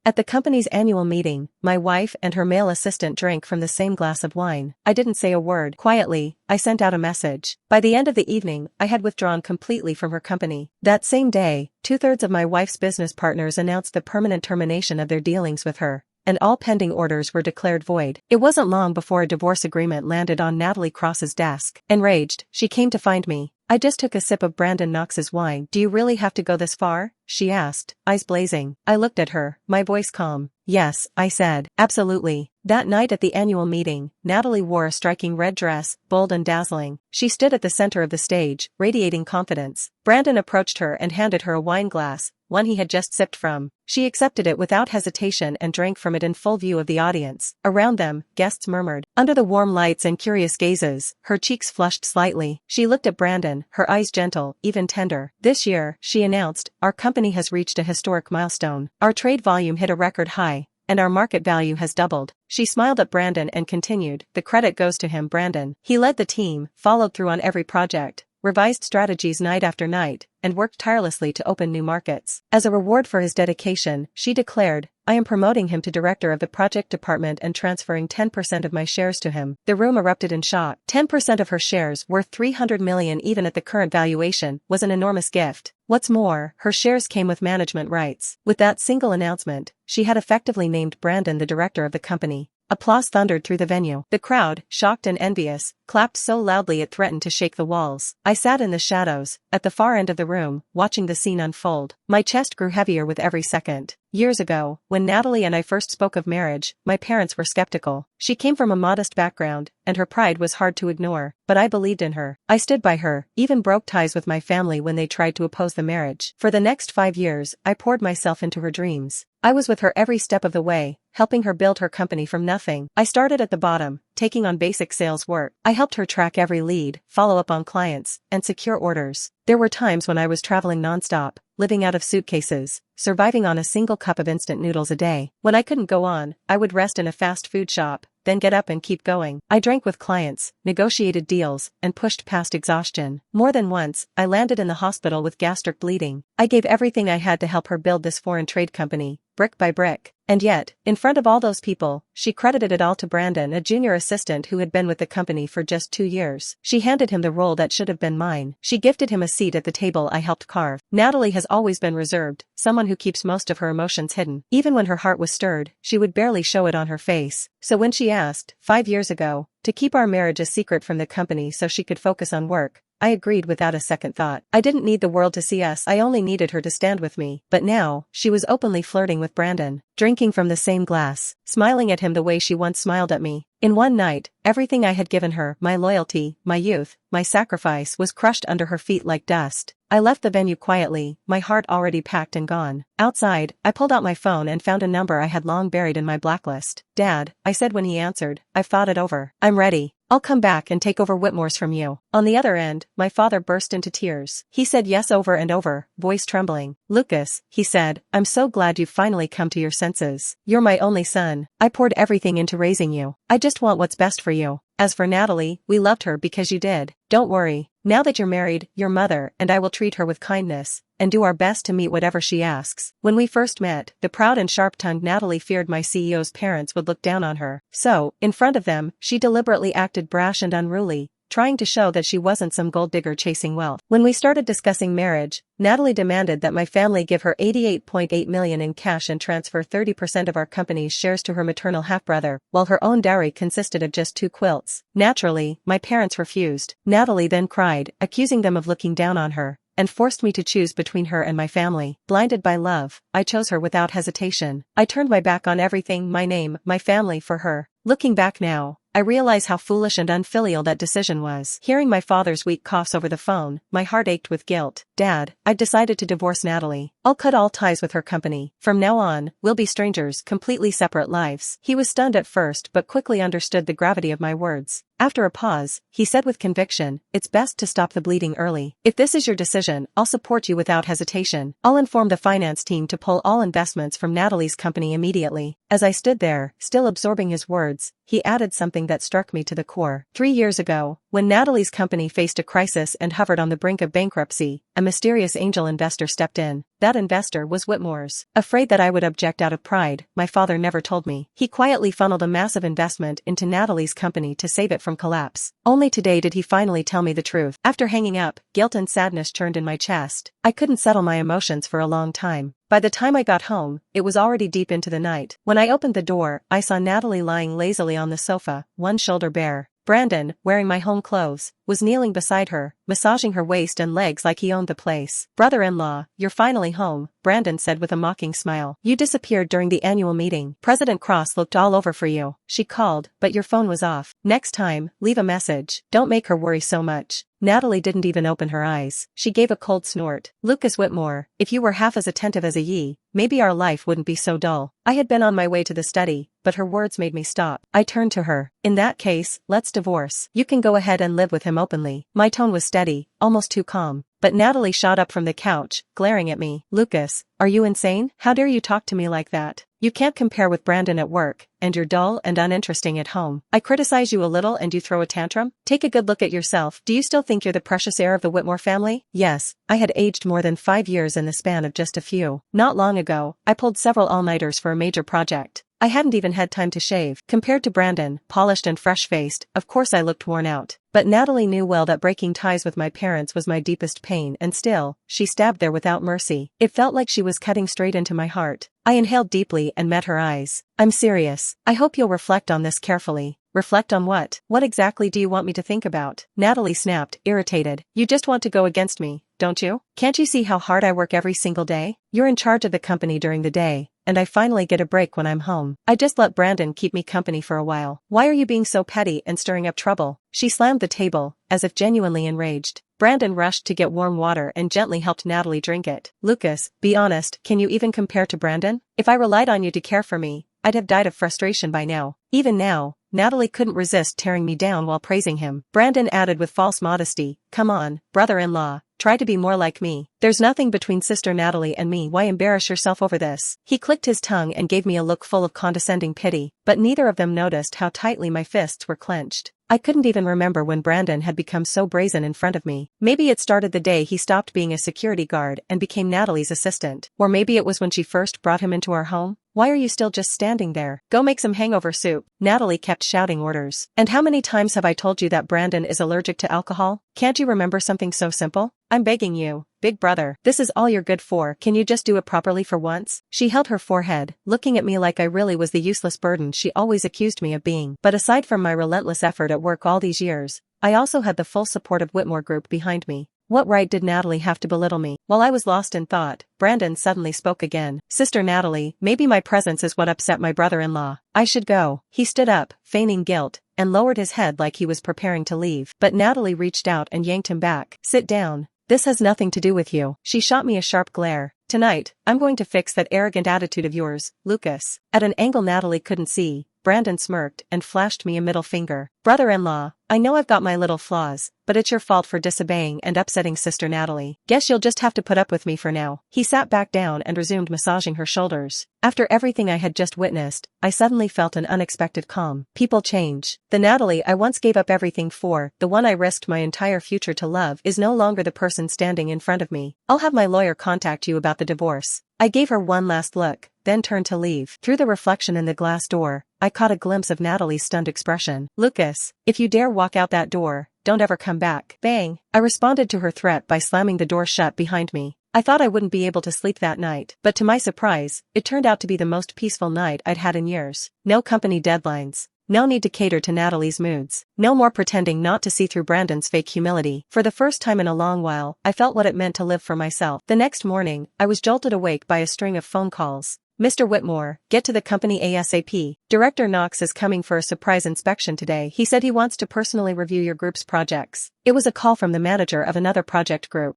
At the company's annual meeting, my wife and her male assistant drank from the same glass of wine. I didn't say a word. Quietly, I sent out a message. By the end of the evening, I had withdrawn completely from her company. That same day, 2/3 of my wife's business partners announced the permanent termination of their dealings with her, and all pending orders were declared void. It wasn't long before a divorce agreement landed on Natalie Cross's desk. Enraged, she came to find me. I just took a sip of Brandon Knox's wine. "Do you really have to go this far?" she asked, eyes blazing. I looked at her, my voice calm. "Yes," I said. "Absolutely." That night at the annual meeting, Natalie wore a striking red dress, bold and dazzling. She stood at the center of the stage, radiating confidence. Brandon approached her and handed her a wine glass, one he had just sipped from. She accepted it without hesitation and drank from it in full view of the audience. Around them, guests murmured. Under the warm lights and curious gazes, her cheeks flushed slightly. She looked at Brandon, her eyes gentle, even tender. "This year," she announced, "our company has reached a historic milestone. Our trade volume hit a record high, and our market value has doubled." She smiled at Brandon and continued, "The credit goes to him, Brandon. He led the team, followed through on every project, revised strategies night after night, and worked tirelessly to open new markets. As a reward for his dedication," she declared, "I am promoting him to director of the project department and transferring 10% of my shares to him." The room erupted in shock. 10% of her shares, worth $300 million even at the current valuation, was an enormous gift. What's more, her shares came with management rights. With that single announcement, she had effectively named Brandon the director of the company. Applause thundered through the venue. The crowd, shocked and envious, clapped so loudly it threatened to shake the walls. I sat in the shadows, at the far end of the room, watching the scene unfold. My chest grew heavier with every second. Years ago, when Natalie and I first spoke of marriage, my parents were skeptical. She came from a modest background, and her pride was hard to ignore, but I believed in her. I stood by her, even broke ties with my family when they tried to oppose the marriage. For the next 5 years, I poured myself into her dreams. I was with her every step of the way, helping her build her company from nothing. I started at the bottom, taking on basic sales work. I helped her track every lead, follow up on clients, and secure orders. There were times when I was traveling nonstop, living out of suitcases, surviving on a single cup of instant noodles a day. When I couldn't go on, I would rest in a fast food shop, then get up and keep going. I drank with clients, negotiated deals, and pushed past exhaustion. More than once, I landed in the hospital with gastric bleeding. I gave everything I had to help her build this foreign trade company, brick by brick. And yet, in front of all those people, she credited it all to Brandon, a junior assistant who had been with the company for just 2 years. She handed him the role that should have been mine. She gifted him a seat at the table I helped carve. Natalie has always been reserved, someone who keeps most of her emotions hidden. Even when her heart was stirred, she would barely show it on her face. So when she asked, 5 years ago, to keep our marriage a secret from the company so she could focus on work, I agreed without a second thought. I didn't need the world to see us, I only needed her to stand with me. But now, she was openly flirting with Brandon, drinking from the same glass, smiling at him the way she once smiled at me. In one night, everything I had given her, my loyalty, my youth, my sacrifice, was crushed under her feet like dust. I left the venue quietly, my heart already packed and gone. Outside, I pulled out my phone and found a number I had long buried in my blacklist. "Dad," I said when he answered, "I've thought it over. I'm ready. I'll come back and take over Whitmore's from you." On the other end, my father burst into tears. He said yes over and over, voice trembling. "Lucas," he said, "I'm so glad you've finally come to your senses. You're my only son. I poured everything into raising you. I just want what's best for you. As for Natalie, we loved her because you did. Don't worry. Now that you're married, your mother and I will treat her with kindness, and do our best to meet whatever she asks." When we first met, the proud and sharp-tongued Natalie feared my CEO's parents would look down on her. So, in front of them, she deliberately acted brash and unruly, trying to show that she wasn't some gold digger chasing wealth. When we started discussing marriage, Natalie demanded that my family give her $88.8 million in cash and transfer 30% of our company's shares to her maternal half-brother, while her own dowry consisted of just 2 quilts. Naturally, my parents refused. Natalie then cried, accusing them of looking down on her, and forced me to choose between her and my family. Blinded by love, I chose her without hesitation. I turned my back on everything, my name, my family, for her. Looking back now, I realize how foolish and unfilial that decision was. Hearing my father's weak coughs over the phone, my heart ached with guilt. "Dad, I've decided to divorce Natalie. I'll cut all ties with her company. From now on, we'll be strangers, completely separate lives." He was stunned at first but quickly understood the gravity of my words. After a pause, he said with conviction, "It's best to stop the bleeding early. If this is your decision, I'll support you without hesitation. I'll inform the finance team to pull all investments from Natalie's company immediately." As I stood there, still absorbing his words, he added something that struck me to the core. 3 years ago, When Natalie's company faced a crisis and hovered on the brink of bankruptcy, a mysterious angel investor stepped in. That investor was Whitmore's. Afraid that I would object out of pride, my father never told me. He quietly funneled a massive investment into Natalie's company to save it from collapse. Only today did he finally tell me the truth. After hanging up, guilt and sadness churned in my chest. I couldn't settle my emotions for a long time. By the time I got home, it was already deep into the night. When I opened the door, I saw Natalie lying lazily on the sofa, one shoulder bare. Brandon, wearing my home clothes, was kneeling beside her, massaging her waist and legs like he owned the place. "Brother-in-law, you're finally home," Brandon said with a mocking smile. "You disappeared during the annual meeting. President Cross looked all over for you. She called, but your phone was off. Next time, leave a message. Don't make her worry so much." Natalie didn't even open her eyes. She gave a cold snort. "Lucas Whitmore, if you were half as attentive as a ye, maybe our life wouldn't be so dull." I had been on my way to the study, but her words made me stop. I turned to her. "In that case, let's divorce. You can go ahead and live with him openly." My tone was steady, almost too calm. But Natalie shot up from the couch, glaring at me. "Lucas, are you insane? How dare you talk to me like that? You can't compare with Brandon at work, and you're dull and uninteresting at home. I criticize you a little and you throw a tantrum? Take a good look at yourself. Do you still think you're the precious heir of the Whitmore family?" Yes, I had aged more than 5 years in the span of just a few. Not long ago, I pulled several all-nighters for a major project. I hadn't even had time to shave. Compared to Brandon, polished and fresh-faced, of course I looked worn out. But Natalie knew well that breaking ties with my parents was my deepest pain, and still, she stabbed there without mercy. It felt like she was cutting straight into my heart. I inhaled deeply and met her eyes. "I'm serious. I hope you'll reflect on this carefully." "Reflect on what? What exactly do you want me to think about?" Natalie snapped, irritated. "You just want to go against me, don't you? Can't you see how hard I work every single day? You're in charge of the company during the day, and I finally get a break when I'm home. I just let Brandon keep me company for a while. Why are you being so petty and stirring up trouble?" She slammed the table, as if genuinely enraged. Brandon rushed to get warm water and gently helped Natalie drink it. "Lucas, be honest, can you even compare to Brandon? If I relied on you to care for me, I'd have died of frustration by now." Even now, Natalie couldn't resist tearing me down while praising him. Brandon added with false modesty, "Come on, brother-in-law, try to be more like me. There's nothing between Sister Natalie and me. Why embarrass yourself over this?" He clicked his tongue and gave me a look full of condescending pity, but neither of them noticed how tightly my fists were clenched. I couldn't even remember when Brandon had become so brazen in front of me. Maybe it started the day he stopped being a security guard and became Natalie's assistant. Or maybe it was when she first brought him into our home. "Why are you still just standing there? Go make some hangover soup." Natalie kept shouting orders. "And how many times have I told you that Brandon is allergic to alcohol? Can't you remember something so simple? I'm begging you, big brother. This is all you're good for. Can you just do it properly for once?" She held her forehead, looking at me like I really was the useless burden she always accused me of being. But aside from my relentless effort at work all these years, I also had the full support of Whitmore Group behind me. What right did Natalie have to belittle me? While I was lost in thought, Brandon suddenly spoke again. "Sister Natalie, maybe my presence is what upset my brother-in-law. I should go." He stood up, feigning guilt, and lowered his head like he was preparing to leave. But Natalie reached out and yanked him back. "Sit down. This has nothing to do with you." She shot me a sharp glare. "Tonight, I'm going to fix that arrogant attitude of yours, Lucas." At an angle Natalie couldn't see, Brandon smirked and flashed me a middle finger. "Brother-in-law, I know I've got my little flaws, but it's your fault for disobeying and upsetting Sister Natalie. Guess you'll just have to put up with me for now." He sat back down and resumed massaging her shoulders. After everything I had just witnessed, I suddenly felt an unexpected calm. People change. The Natalie I once gave up everything for, the one I risked my entire future to love, is no longer the person standing in front of me. "I'll have my lawyer contact you about the divorce." I gave her one last look, then turned to leave. Through the reflection in the glass door, I caught a glimpse of Natalie's stunned expression. "Lucas, if you dare walk out that door, don't ever come back." Bang! I responded to her threat by slamming the door shut behind me. I thought I wouldn't be able to sleep that night, but to my surprise, it turned out to be the most peaceful night I'd had in years. No company deadlines. No need to cater to Natalie's moods. No more pretending not to see through Brandon's fake humility. For the first time in a long while, I felt what it meant to live for myself. The next morning, I was jolted awake by a string of phone calls. "Mr. Whitmore, get to the company ASAP. Director Knox is coming for a surprise inspection today. He said he wants to personally review your group's projects." It was a call from the manager of another project group.